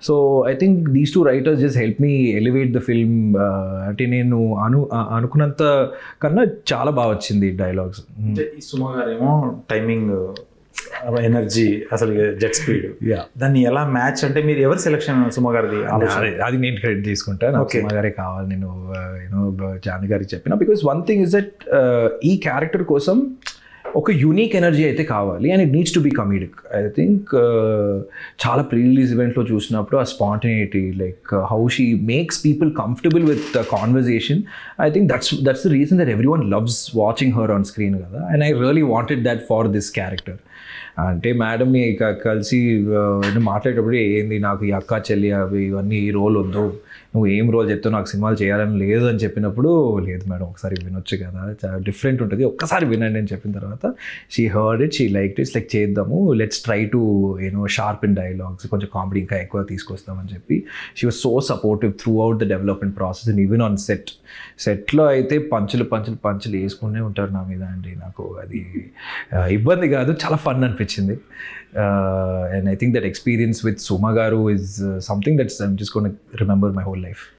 So I think these two writers just help me elevate the film. అంటే నేను అనుకున్నంత కన్నా చాలా బాగా వచ్చింది డైలాగ్స్. ఈ సుమ గారేమో టైమింగ్, ఎనర్జీ, అసలు జెట్ స్పీడ్, దాన్ని ఎలా మ్యాచ్ అంటే మీరు ఎవరి సెలెక్షన్ సుమ గారిది? అది నేను క్రెడిట్ తీసుకుంటాను. నాకు సుమ గారే కావాలి, నేను యూనో జాని గారికి చెప్పిన. Because one thing is that ఈ క్యారెక్టర్ కోసం ఒక యూనిక్ ఎనర్జీ అయితే కావాలి, and it needs to be comedic. I think చాలా ప్రీ రిలీజ్ ఈవెంట్లో చూసినప్పుడు ఆ spontaneity, like how she makes people comfortable with conversation, I think that's the reason that everyone loves watching her on screen కదా. And I really wanted that for this character. అంటే మేడంని కలిసి మాట్లాడేటప్పుడు ఏంది నాకు ఈ అక్క చెల్లి అవి ఇవన్నీ ఈ రోల్ వద్దు, నువ్వు ఏం రోల్ చెప్తావు, నాకు సినిమాలు చేయాలని లేదు అని చెప్పినప్పుడు, లేదు మేడం ఒకసారి వినొచ్చు కదా, చాలా డిఫరెంట్ ఉంటుంది, ఒక్కసారి వినండి అని చెప్పిన తర్వాత she heard it, she like it's, like చేద్దాము, let's try to you know sharp in dialogues, కొంచెం కామెడీ ఇంకా ఎక్కువ తీసుకొస్తామని చెప్పి she was so supportive throughout the development process. And even on సెట్లో అయితే పంచులు వేసుకునే ఉంటారు నా మీద అండి. నాకు అది ఇబ్బంది కాదు, చాలా ఫన్ అనిపించింది. And I think that experience with Suma Garu is something that's I'm just going to remember my whole life.